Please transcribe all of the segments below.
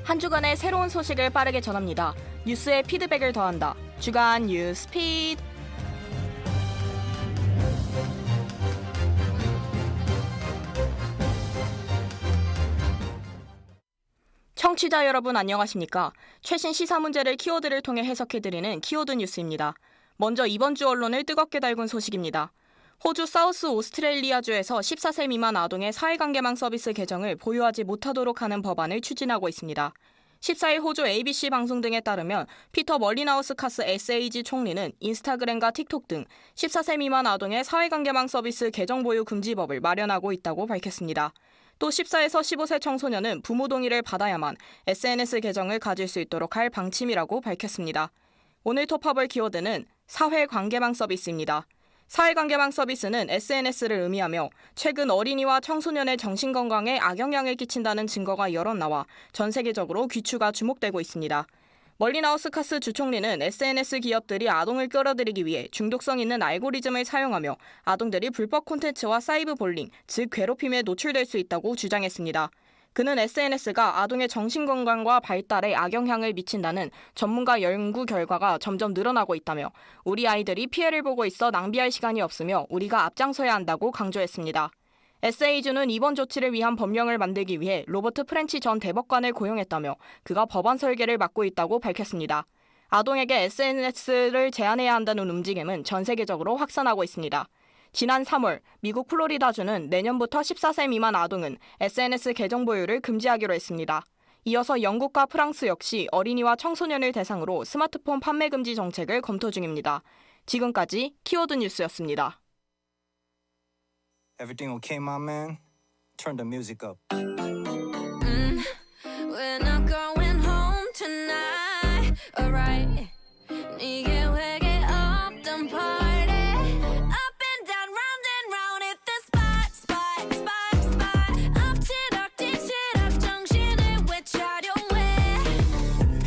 한 주간의 새로운 소식을 빠르게 전합니다. 뉴스에 피드백을 더한다. 주간 뉴스피드. 청취자 여러분 안녕하십니까? 최신 시사 문제를 키워드를 통해 해석해드리는 키워드 뉴스입니다. 먼저 이번 주 언론을 뜨겁게 달군 소식입니다. 호주 사우스 오스트레일리아주에서 14세 미만 아동의 사회관계망 서비스 계정을 보유하지 못하도록 하는 법안을 추진하고 있습니다. 14일 호주 ABC 방송 등에 따르면 피터 멀리나우스카스 SAG 총리는 인스타그램과 틱톡 등 14세 미만 아동의 사회관계망 서비스 계정 보유 금지법을 마련하고 있다고 밝혔습니다. 또 14에서 15세 청소년은 부모 동의를 받아야만 SNS 계정을 가질 수 있도록 할 방침이라고 밝혔습니다. 오늘 톱합을 키워드는 사회관계망 서비스입니다. 사회관계망 서비스는 SNS를 의미하며 최근 어린이와 청소년의 정신건강에 악영향을 끼친다는 증거가 여러 나와 전 세계적으로 귀추가 주목되고 있습니다. 멀리나우스카스 주총리는 SNS 기업들이 아동을 끌어들이기 위해 중독성 있는 알고리즘을 사용하며 아동들이 불법 콘텐츠와 사이버 볼링, 즉 괴롭힘에 노출될 수 있다고 주장했습니다. 그는 SNS가 아동의 정신건강과 발달에 악영향을 미친다는 전문가 연구 결과가 점점 늘어나고 있다며 우리 아이들이 피해를 보고 있어 낭비할 시간이 없으며 우리가 앞장서야 한다고 강조했습니다. SA주는 이번 조치를 위한 법령을 만들기 위해 로버트 프렌치 전 대법관을 고용했다며 그가 법안 설계를 맡고 있다고 밝혔습니다. 아동에게 SNS를 제한해야 한다는 움직임은 전 세계적으로 확산하고 있습니다. 지난 3월 미국 플로리다주는 내년부터 14세 미만 아동은 SNS 계정 보유를 금지하기로 했습니다. 이어서 영국과 프랑스 역시 어린이와 청소년을 대상으로 스마트폰 판매 금지 정책을 검토 중입니다. 지금까지 키워드 뉴스였습니다. Everything okay, my man? Turn the music up. We're not going home tonight, alright? 이게 회개 없던 party. Up and down, round and round, hit the spot, spot, spot, spot. 엎치락 뒤치락 정신을 외차려 왜?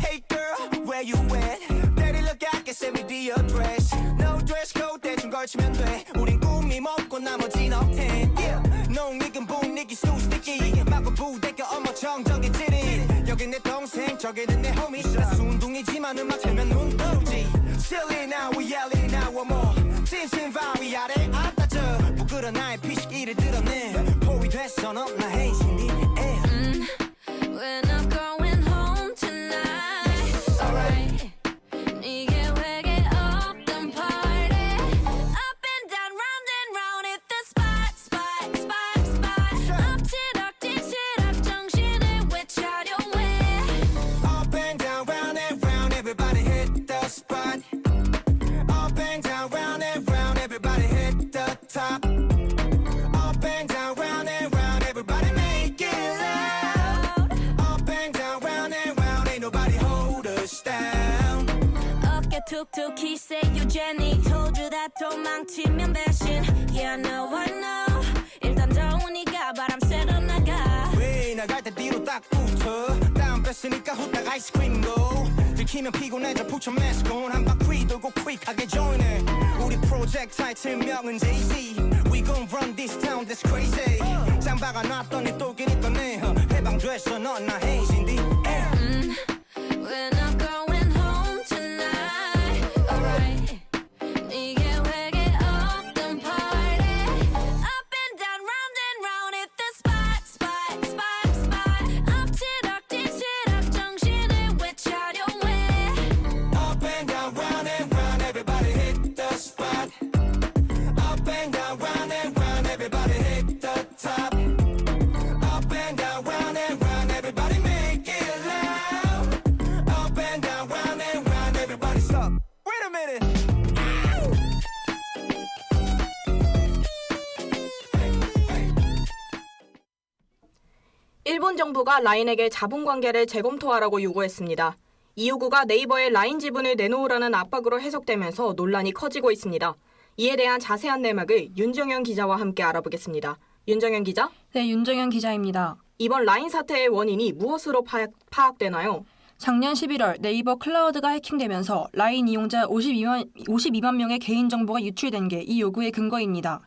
Hey girl, where you at? Daddy look I can send me the address. No dress code 대충 걸치면 돼. 우린 꿈이 먹고 나머진 업텐. Yeah, 농익은 분위기 수수께끼. 마구 부대껴 어머 정적인 찌릿. 여긴 내 동생, 저기는 내 homie. 나 순둥이지만 음악 틀면 눈 떠오지. Silly now, we yelling now one more. 찐친 바위 아래 안 따져. 부끄러 나의 피식이를 드러내. 포위 됐어 넌 나 행신이. We're not going home tonight, alright? 이게 회개 없던 party. Up and down, round and round, hit the spot, spot, spot, spot. 엎치락 뒤치락 정신을 외차려 왜? Up and down, round and round, everybody hit the spot. Up and down, round and round, everybody hit the top. Up and down, round and round, everybody make it loud. Up and down, round and round, ain't nobody hold us down. 어깨 툭툭히 say you Jenny. Told you that 도망치면 배신. Yeah, I know. 일단 더우니까 바람 쐬러 나가. 왜 나갈 때 뒤로 딱 붙어. 다음 뺐으니까 후딱 아이스크림도. 들키면 피곤해져 put your mask on. 한 바퀴 돌고 quick하게 join해. 우리 프로젝트 타이틀명은 Jay-Z. We gon' run this town that's crazy. 짱박아 놨더니 또 길이 떠네. 해방됐어 넌 나 행신디. We're not going home tonight, alright? 이게 회개 없던 party. Up and down, round and round, hit the spot, spot, spot, spot. 엎치락 뒤치락 정신을 외차려 왜? Up and down, round and round, everybody hit the spot. Up and down, round and round, everybody hit the top. Up and down, round and round, everybody make it loud. Up and down, round and round, everybody stop. Wait a minute. 일본 정부가 라인에게 자본관계를 재검토하라고 요구했습니다. 이 요구가 네이버의 라인 지분을 내놓으라는 압박으로 해석되면서 논란이 커지고 있습니다. 이에 대한 자세한 내막을 윤정현 기자와 함께 알아보겠습니다. 윤정현 기자? 네, 윤정현 기자입니다. 이번 라인 사태의 원인이 무엇으로 파악되나요? 작년 11월 네이버 클라우드가 해킹되면서 라인 이용자 52만 명의 개인정보가 유출된 게 이 요구의 근거입니다.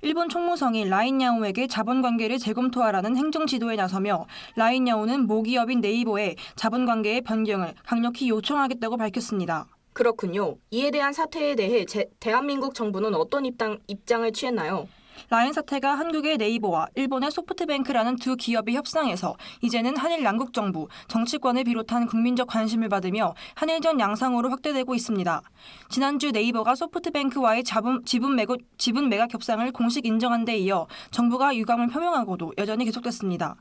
일본 총무성이 라인야오에게 자본관계를 재검토하라는 행정지도에 나서며 라인야오는 모기업인 네이버의 자본관계의 변경을 강력히 요청하겠다고 밝혔습니다. 그렇군요. 이에 대한 사태에 대해 대한민국 정부는 어떤 입장을 취했나요? 라인 사태가 한국의 네이버와 일본의 소프트뱅크라는 두 기업이 협상해서 이제는 한일 양국 정부, 정치권을 비롯한 국민적 관심을 받으며 한일전 양상으로 확대되고 있습니다. 지난주 네이버가 소프트뱅크와의 지분 매각 협상을 공식 인정한 데 이어 정부가 유감을 표명하고도 여전히 계속됐습니다.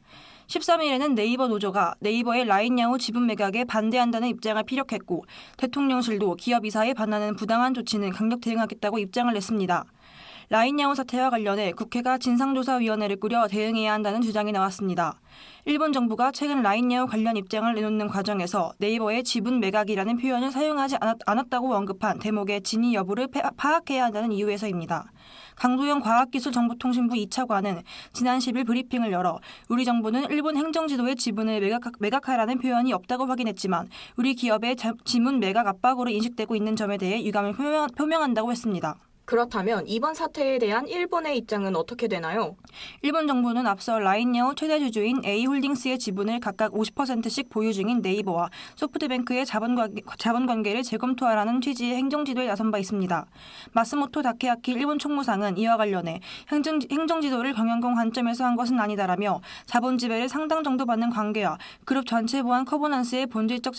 13일에는 네이버 노조가 네이버의 라인야오 지분 매각에 반대한다는 입장을 피력했고 대통령실도 기업 이사에 반하는 부당한 조치는 강력 대응하겠다고 입장을 냈습니다. 라인야오 사태와 관련해 국회가 진상조사위원회를 꾸려 대응해야 한다는 주장이 나왔습니다. 일본 정부가 최근 라인야오 관련 입장을 내놓는 과정에서 네이버의 지분 매각이라는 표현을 사용하지 않았다고 언급한 대목의 진위 여부를 파악해야 한다는 이유에서입니다. 강도영 과학기술정보통신부 2차관은 지난 10일 브리핑을 열어 우리 정부는 일본 행정지도의 지분을 매각하라는 표현이 없다고 확인했지만 우리 기업의 지분 매각 압박으로 인식되고 있는 점에 대해 유감을 표명한다고 했습니다. 그렇다면 이번 사태에 대한 일본의 입장은 어떻게 되나요? 일본 정부는 앞서 라인야오 최대 주주인 A홀딩스의 지분을 각각 50%씩 보유 중인 네이버와 소프트뱅크의 자본관계를 재검토하라는 취지의 행정지도에 나선 바 있습니다. 마스모토 다케아키 일본 총무상은 이와 관련해 행정지도를 경영공 관점에서 한 것은 아니다라며 자본 지배를 상당 정도 받는 관계와 그룹 전체 보안 커버넌스의 본질적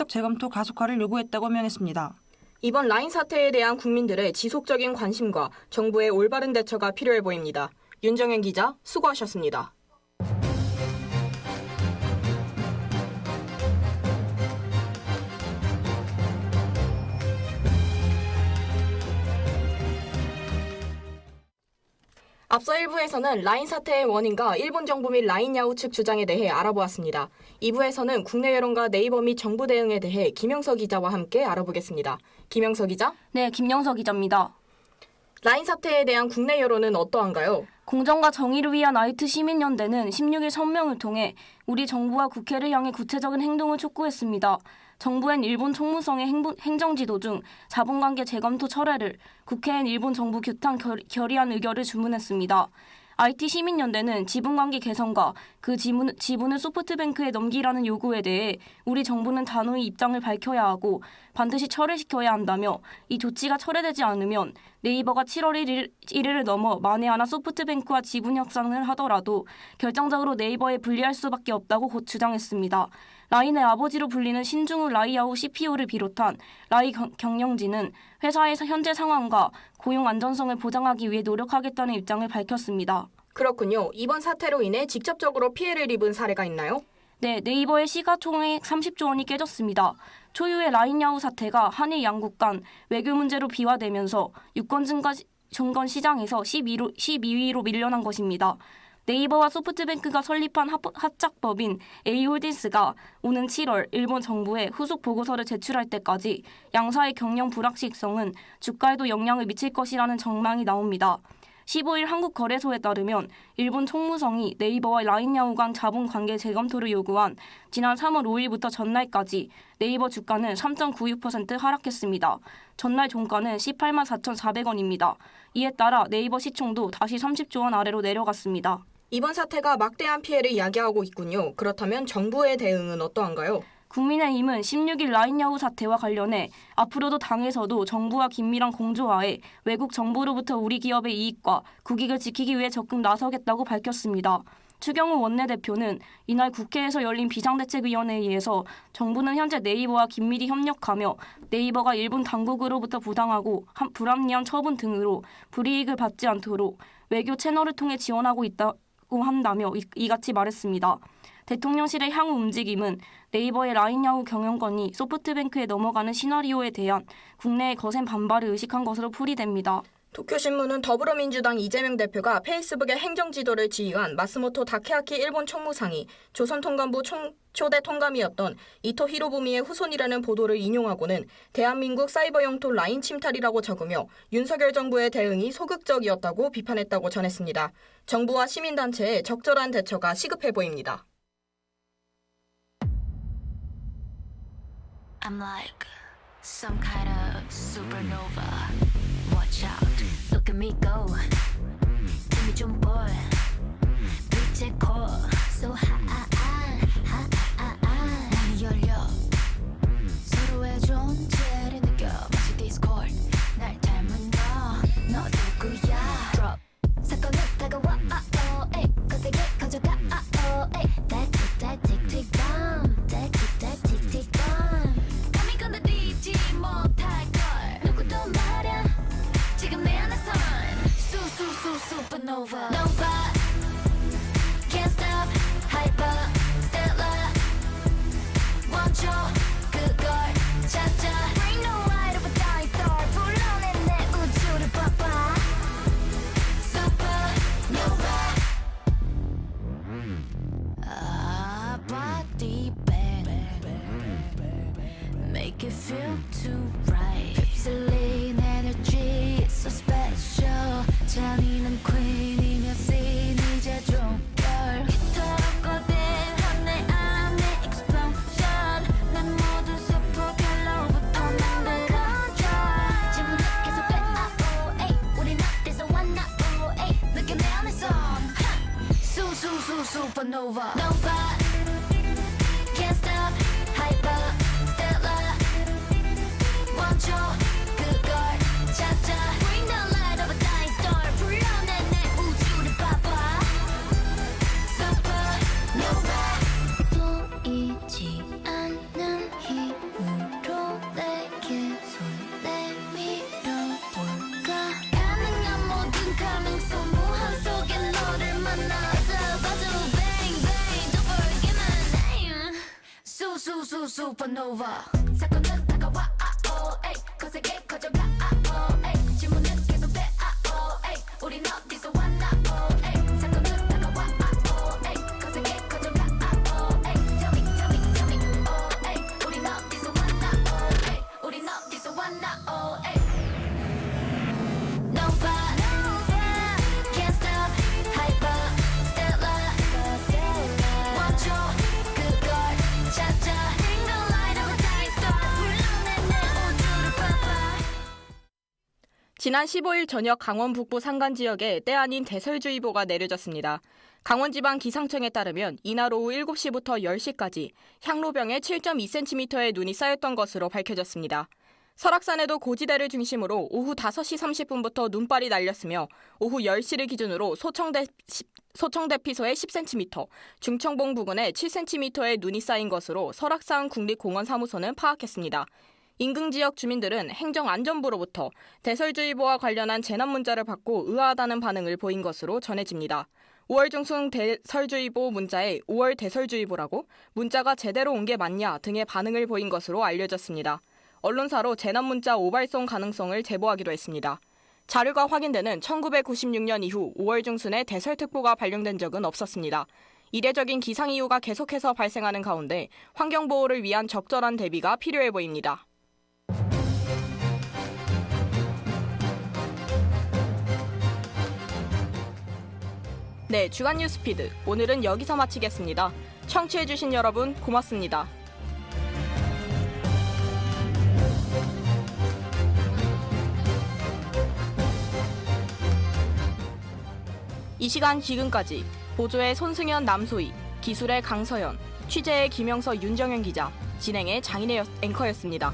재검토 가속화를 요구했다고 명했습니다. 이번 라인 사태에 대한 국민들의 지속적인 관심과 정부의 올바른 대처가 필요해 보입니다. 윤정현 기자, 수고하셨습니다. 앞서 1부에서는 라인 사태의 원인과 일본 정부 및 라인야오 측 주장에 대해 알아보았습니다. 2부에서는 국내 여론과 네이버 및 정부 대응에 대해 김영석 기자와 함께 알아보겠습니다. 김영석 기자? 네, 김영석 기자입니다. 라인 사태에 대한 국내 여론은 어떠한가요? 공정과 정의를 위한 IT 시민연대는 16일 성명을 통해 우리 정부와 국회를 향해 구체적인 행동을 촉구했습니다. 정부엔 일본 총무성의 행정지도 중 자본관계 재검토 철회를, 국회엔 일본 정부 규탄 결의안 의결을 주문했습니다. IT 시민연대는 지분관계 개선과 그 지분을 소프트뱅크에 넘기라는 요구에 대해 우리 정부는 단호히 입장을 밝혀야 하고 반드시 철회시켜야 한다며 이 조치가 철회되지 않으면 네이버가 7월 1일을 넘어 만에 하나 소프트뱅크와 지분 협상을 하더라도 결정적으로 네이버에 불리할 수밖에 없다고 곧 주장했습니다. 라인의 아버지로 불리는 신중우 라이야오 CPO를 비롯한 라이 경영진은 회사의 현재 상황과 고용 안전성을 보장하기 위해 노력하겠다는 입장을 밝혔습니다. 그렇군요. 이번 사태로 인해 직접적으로 피해를 입은 사례가 있나요? 네, 네이버의 시가총액 30조 원이 깨졌습니다. 초유의 라인야오 사태가 한일 양국 간 외교 문제로 비화되면서 유권 증권 시장에서 12위로 밀려난 것입니다. 네이버와 소프트뱅크가 설립한 합작법인 A홀딩스가 오는 7월 일본 정부에 후속 보고서를 제출할 때까지 양사의 경영 불확실성은 주가에도 영향을 미칠 것이라는 전망이 나옵니다. 15일 한국거래소에 따르면 일본 총무성이 네이버와 라인야오 간 자본관계 재검토를 요구한 지난 3월 5일부터 전날까지 네이버 주가는 3.96% 하락했습니다. 전날 종가는 18만 4,400원입니다. 이에 따라 네이버 시총도 다시 30조 원 아래로 내려갔습니다. 이번 사태가 막대한 피해를 야기하고 있군요. 그렇다면 정부의 대응은 어떠한가요? 국민의힘은 16일 라인야오 사태와 관련해 앞으로도 당에서도 정부와 긴밀한 공조하에 외국 정부로부터 우리 기업의 이익과 국익을 지키기 위해 적극 나서겠다고 밝혔습니다. 추경호 원내대표는 이날 국회에서 열린 비상대책위원회에서 정부는 현재 네이버와 긴밀히 협력하며 네이버가 일본 당국으로부터 부당하고 불합리한 처분 등으로 불이익을 받지 않도록 외교 채널을 통해 지원하고 있다고 한다며 이같이 말했습니다. 대통령실의 향후 움직임은 네이버의 라인야오 경영권이 소프트뱅크에 넘어가는 시나리오에 대한 국내의 거센 반발을 의식한 것으로 풀이됩니다. 도쿄신문은 더불어민주당 이재명 대표가 페이스북의 행정지도를 지휘한 마스모토 다케아키 일본 총무상이 조선통감부 초대 통감이었던 이토 히로부미의 후손이라는 보도를 인용하고는 대한민국 사이버 영토 라인 침탈이라고 적으며 윤석열 정부의 대응이 소극적이었다고 비판했다고 전했습니다. 정부와 시민단체의 적절한 대처가 시급해 보입니다. I'm like some kind of supernova. Watch out, look at me go. 힘이 좀 보여. 빛의 core, so high. 문이 열려. 서로의 존재를 느껴. 마치 Discord. 날 닮은 너 누구야? Drop. 사건은 다가와. 에이, 거세게 가져가. that tick bomb. that tick bomb. 감히 건드리지 못할 걸. 누구도 말야. 지금 내 안에선 supernova. Nova. Can't stop. Hyper. Stellar. 원초 그걸 찾아. Bring the light of a dying star. 불러내 내 우주를 봐봐. Supernova. Body bang. Make it feel too right. 휩쓸린 energy so special. 잔인한 queen이며 scene 이제 종결. 이토록 거대한 내 안의 explosion. 난 모든 세포 결로부터 만든 control. 질문은 계속돼. 우린 어디서 왔나? 느껴 내 안에선 supernova. Nova. Can't stop. Hyper. Stellar. 원초 그걸 찾아. Bring the light of a dying star. 불러내 내 우주를 봐봐. Supernova. 보이지 않는 힘으로 내게 손 내밀어볼까. 가능한 모든 가능성 무한 속에 너를 만나서 봐줘. Bang bang don't forget my name. Supernova. 사건은 다가와. 에이, 거세게 커져가. 에이, 질문은 계속돼. 에이, 우린 어디서 왔나? 에이, 사건은 다가와. 에이, 거세게 커져가. 에이, tell me. 에이, 우린 어디서 왔나? 에이, 우린 어디서 왔나? 에이. Nova. Can't stop. Hyper. Stellar. 원초 그걸 찾아. Bring the light of a dying star. 불러내 내 우주를 봐봐. 지난 15일 저녁 강원 북부 산간 지역에 때 아닌 대설주의보가 내려졌습니다. 강원지방기상청에 따르면 이날 오후 7시부터 10시까지 향로병에 7.2cm의 눈이 쌓였던 것으로 밝혀졌습니다. 설악산에도 고지대를 중심으로 오후 5시 30분부터 눈발이 날렸으며 오후 10시를 기준으로 소청대피소에 10cm, 중청봉 부근에 7cm의 눈이 쌓인 것으로 설악산 국립공원사무소는 파악했습니다. 인근 지역 주민들은 행정안전부로부터 대설주의보와 관련한 재난 문자를 받고 의아하다는 반응을 보인 것으로 전해집니다. 5월 중순 대설주의보 문자에 5월 대설주의보라고 문자가 제대로 온 게 맞냐 등의 반응을 보인 것으로 알려졌습니다. 언론사로 재난 문자 오발송 가능성을 제보하기도 했습니다. 자료가 확인되는 1996년 이후 5월 중순에 대설특보가 발령된 적은 없었습니다. 이례적인 기상이유가 계속해서 발생하는 가운데 환경보호를 위한 적절한 대비가 필요해 보입니다. 네, 주간 뉴스피드. 오늘은 여기서 마치겠습니다. 청취해주신 여러분 고맙습니다. 이 시간 지금까지 보조의 손승현 남소희, 기술의 강서연, 취재의 김영서 윤정현 기자, 진행의 장인의 앵커였습니다.